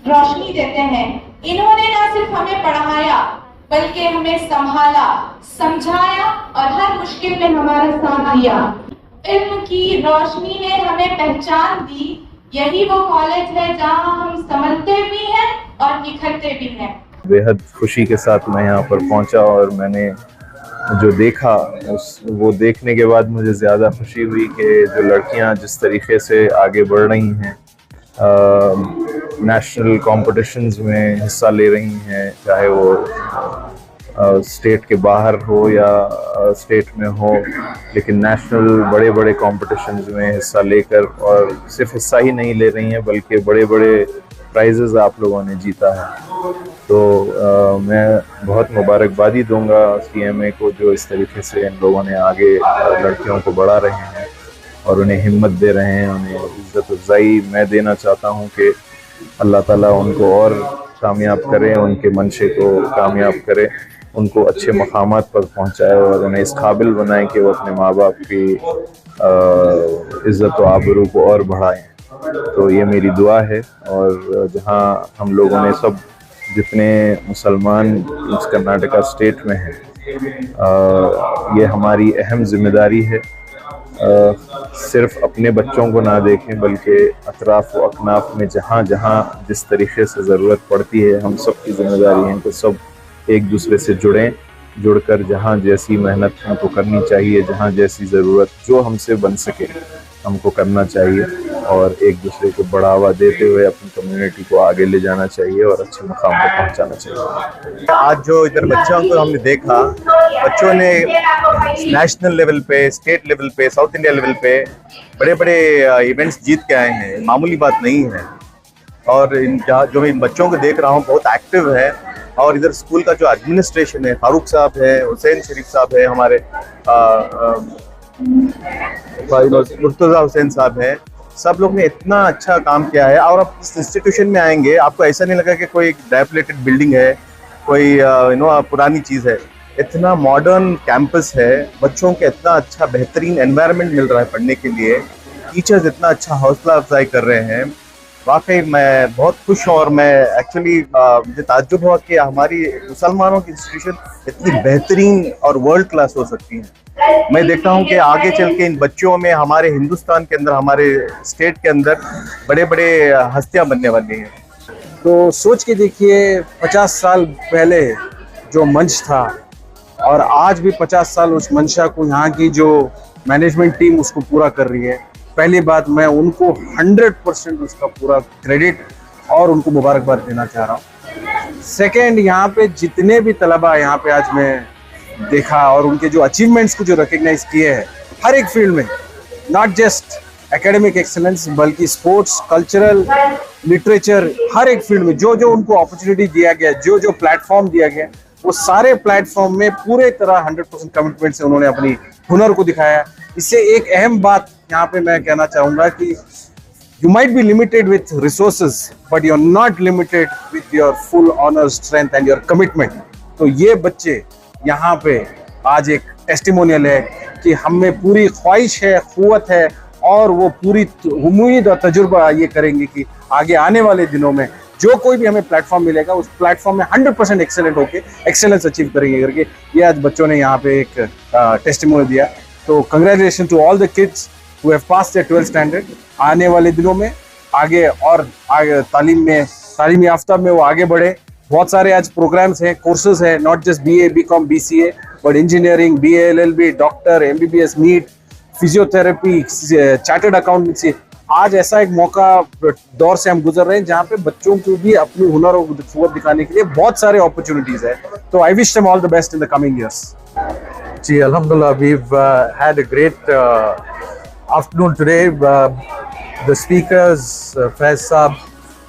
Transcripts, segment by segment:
रोशनी देते हैं। इन्होंने न सिर्फ हमें पढ़ाया बल्कि हमें संभाला, समझाया और हर मुश्किल में हमारा साथ दिया। इल्म की रोशनी ने हमें पहचान दी। यही वो कॉलेज है जहां हम संभलते भी हैं और निखरते भी हैं। बेहद खुशी के साथ मैं यहाँ पर पहुँचा और मैंने जो देखा वो देखने के बाद मुझे ज़्यादा खुशी हुई कि जो लड़कियाँ जिस तरीके से आगे बढ़ रही हैं, नेशनल कॉम्पिटिशन्स में हिस्सा ले रही हैं, चाहे वो स्टेट के बाहर हो या स्टेट में हो, लेकिन नेशनल बड़े बड़े कॉम्पिटिशन्स में हिस्सा लेकर, और सिर्फ हिस्सा ही नहीं ले रही हैं बल्कि बड़े बड़े प्राइजेज़ आप लोगों ने जीता है। तो मैं बहुत मुबारकबादी दूंगा CMA को, जो इस तरीके से इन लोगों ने आगे लड़कियों को बढ़ा रहे हैं और उन्हें हिम्मत दे रहे हैं, उन्हें इज्जत अफजाई मैं देना चाहता हूं कि अल्लाह ताला उनको और कामयाब करे, उनके मंशे को कामयाब करे, उनको अच्छे मकामात पर पहुंचाए और उन्हें इस काबिल बनाए कि वो अपने माँ बाप की इज़्ज़त व आबरू को और बढ़ाएं। तो ये मेरी दुआ है। और जहाँ हम लोगों ने सब, जितने मुसलमान इस कर्नाटका स्टेट में हैं, ये हमारी अहम जिम्मेदारी है। सिर्फ अपने बच्चों को ना देखें बल्कि अतराफ़ व अकनाफ में जहाँ जहाँ जिस तरीके से ज़रूरत पड़ती है, हम सब की जिम्मेदारी है कि सब एक दूसरे से जुड़कर जहाँ जैसी मेहनत हमको करनी चाहिए, जहाँ जैसी ज़रूरत जो हमसे बन सके हमको करना चाहिए, और एक दूसरे को बढ़ावा देते हुए अपनी कम्युनिटी को आगे ले जाना चाहिए और अच्छे मुकाम पर पहुंचाना चाहिए। आज जो इधर बच्चों को हमने देखा, बच्चों ने नेशनल लेवल पे, स्टेट लेवल पे, साउथ इंडिया लेवल पे बड़े बड़े इवेंट्स जीत के आए हैं, मामूली बात नहीं है। और जो मैं इन बच्चों को देख रहा हूँ बहुत एक्टिव है। और इधर स्कूल का जो एडमिनिस्ट्रेशन है, फारूक साहब है, हुसैन शरीफ साहब है, हमारे मुर्तज़ा हुसैन साहब हैं, सब लोग ने इतना अच्छा काम किया है। और आप इस इंस्टीट्यूशन में आएंगे, आपको ऐसा नहीं लगा कि कोई डायलेटेड बिल्डिंग है, कोई पुरानी चीज़ है। इतना मॉडर्न कैंपस है, बच्चों के इतना अच्छा बेहतरीन एनवायरनमेंट मिल रहा है पढ़ने के लिए, टीचर्स इतना अच्छा हौसला अफजाई कर रहे हैं। वाकई मैं बहुत खुश हूँ। और मैं एक्चुअली मुझे ताज्जुब हुआ कि हमारी मुसलमानों की इंस्टीट्यूशन इतनी बेहतरीन और वर्ल्ड क्लास हो सकती है। मैं देखता हूँ कि आगे चल के इन बच्चों में हमारे हिंदुस्तान के अंदर, हमारे स्टेट के अंदर बड़े बड़े हस्तियाँ बनने वाली हैं। तो सोच के देखिए, 50 साल पहले जो मंच था और आज भी 50 साल उस मंशा को यहाँ की जो मैनेजमेंट टीम उसको पूरा कर रही है। पहली बात, मैं उनको 100% उसका पूरा क्रेडिट और उनको मुबारकबाद देना चाह रहा हूँ। सेकेंड, यहाँ पे जितने भी तलबा यहाँ पे आज मैं देखा और उनके जो अचीवमेंट्स को जो रिकग्नाइज किए हैं हर एक फील्ड में, नॉट जस्ट एकेडमिक एक्सेलेंस बल्कि स्पोर्ट्स, कल्चरल, लिटरेचर, हर एक फील्ड में जो जो उनको अपॉर्चुनिटी दिया गया, जो जो प्लेटफॉर्म दिया गया, वो सारे प्लेटफॉर्म में पूरे तरह 100% कमिटमेंट से उन्होंने अपनी हुनर को दिखाया। इससे एक अहम बात यहाँ पे मैं कहना चाहूँगा कि you might be limited with resources but you are not limited with your full honour, strength and your commitment. तो ये बच्चे यहाँ पे आज एक टेस्टिमोनियल है कि हम में पूरी ख्वाहिश है, क़ुव्वत है और वो पूरी उम्मीद और तजुर्बा ये करेंगे कि आगे आने वाले दिनों में जो कोई भी हमें प्लेटफॉर्म मिलेगा उस प्लेटफॉर्म में 100% एक्सेलेंट होके एक्सेलेंस अचीव करेंगे करके ये आज बच्चों ने यहाँ पे एक टेस्टिमोनियल दिया। तो congratulation to all the kids who have passed the 12th standard. आने वाले दिनों में आगे तालीम याफ्ता में वो आगे बढ़े। बहुत सारे आज प्रोग्राम्स हैं, कोर्सेज हैं, not just BA, BCom, BCA but engineering, BA, LLB, doctor, MBBS, NEET, physiotherapy, chartered accountancy. आज ऐसा एक मौका दौर से हम गुजर रहे हैं जहाँ पे बच्चों को भी अपनी हुनर और क़ुव्वत दिखाने के लिए बहुत सारे अपॉर्चुनिटीज है। तो I wish them all the best in the coming years. जी, alhamdulillah, we've had a great afternoon today. The speakers, Faiz Saab,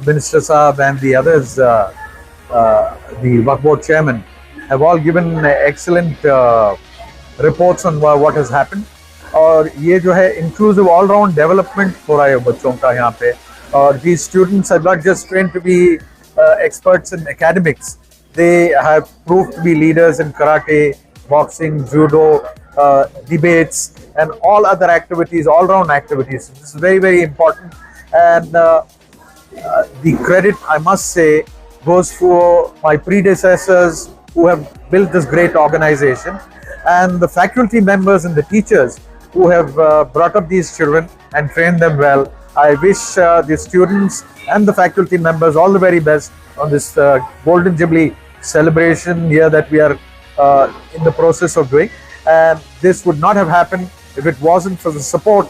Minister Saab and the others, the Waqf Board Chairman, have all given excellent reports on what has happened. और ये जो है inclusive all round development हो रहा है बच्चों का यहाँ पे। और these students are not just trained to be experts in academics, they have proved to be leaders in karate, boxing, judo, debates and all other activities, all round activities. This is very, very important. And the credit, I must say, goes for my predecessors who have built this great organization, and the faculty members and the teachers who have brought up these children and trained them well. I wish the students and the faculty members all the very best on this Golden Jubilee celebration here that we are in the process of doing. And this would not have happened if it wasn't for the support,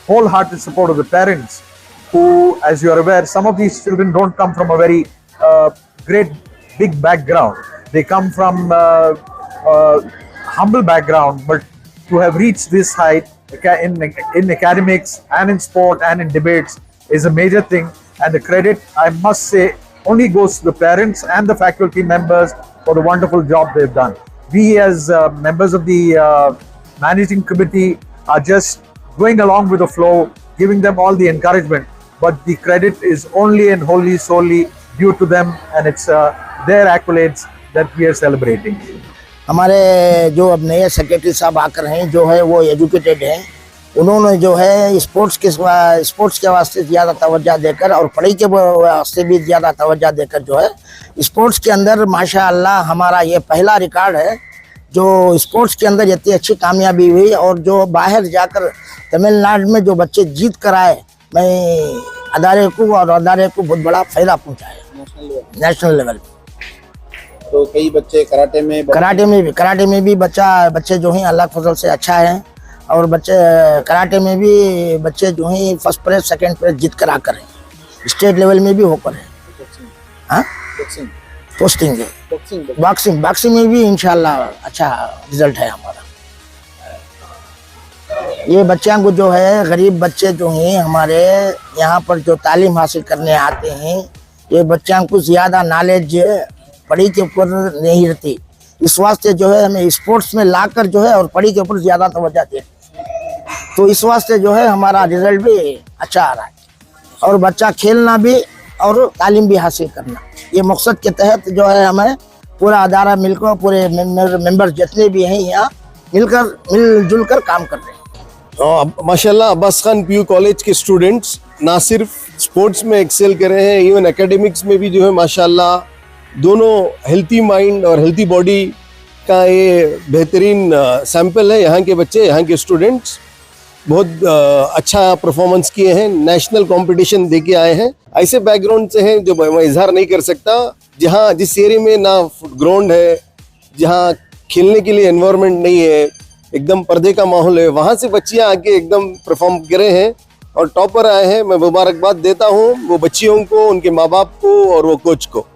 wholehearted support of the parents, who, as you are aware, some of these children don't come from a very great big background. They come from humble background, but to have reached this height in academics and in sport and in debates is a major thing. And the credit, I must say, only goes to the parents and the faculty members for the wonderful job they've done. We as members of the managing committee are just going along with the flow, giving them all the encouragement, but the credit is only and wholly solely due to them, and it's their accolades that we are celebrating. हमारे जो अब नए secretary साहब आकर हैं, जो है वो एजुकेटेड हैं, उन्होंने जो है स्पोर्ट्स के वास्ते ज़्यादा तवज्जो देकर और पढ़ाई के वास्ते भी ज़्यादा तवज्जो देकर जो है स्पोर्ट्स के अंदर माशाअल्लाह हमारा ये पहला रिकॉर्ड है जो स्पोर्ट्स के अंदर इतनी अच्छी कामयाबी हुई। और जो बाहर जाकर तमिलनाडु में जो बच्चे जीत कर आए, मैं अदारे को बहुत बड़ा फ़ायदा पहुँचाया नेशनल लेवल। तो कई बच्चे कराटे में भी बच्चे जो हैं अल्लाह के फजल से अच्छा है, और बच्चे कराटे में भी बच्चे जो हैं फर्स्ट प्राइज सेकंड प्राइज जीत कर आकर हैं, स्टेट लेवल में भी होकर है। हाँ, पोस्टिंग है, बॉक्सिंग में भी इंशाल्लाह अच्छा रिजल्ट है हमारा। ये बच्चों को जो है गरीब बच्चे जो हैं हमारे यहाँ पर जो तालीम हासिल करने आते हैं, ये बच्चों को ज़्यादा नॉलेज पढ़ाई के ऊपर नहीं रहती, इस वास्ते जो है हमें स्पोर्ट्स में लाकर जो है और पढ़ाई के ऊपर ज़्यादा तवज्जो दें, तो इस वास्ते जो है हमारा रिजल्ट भी अच्छा आ रहा है। और बच्चा खेलना भी और तालीम भी हासिल करना, ये मकसद के तहत जो है हमें पूरा अदारा मिलकर पूरे मेंबर जितने भी हैं यहाँ मिलजुल कर काम कर रहे हैं। माशाल्लाह अब्बास खान पीयू कॉलेज के स्टूडेंट्स ना सिर्फ स्पोर्ट्स में एक्सेल कर रहे हैं, इवन एकेडमिक्स में भी जो है माशाल्लाह दोनों हेल्थी माइंड और हेल्थी बॉडी का ये बेहतरीन सैंपल है। यहाँ के बच्चे, यहाँ के स्टूडेंट्स बहुत अच्छा परफॉर्मेंस किए हैं, नेशनल कंपटीशन दे के आए हैं। ऐसे बैकग्राउंड से हैं जो मैं इजहार नहीं कर सकता, जहाँ जिस एरिया में ना ग्राउंड है, जहाँ खेलने के लिए एनवायरनमेंट नहीं है, एकदम पर्दे का माहौल है, वहाँ से बच्चियाँ आके एकदम परफॉर्म करे हैं और टॉपर आए हैं। मैं मुबारकबाद देता हूँ वो बच्चियों को, उनके माँ बाप को और वो कोच को।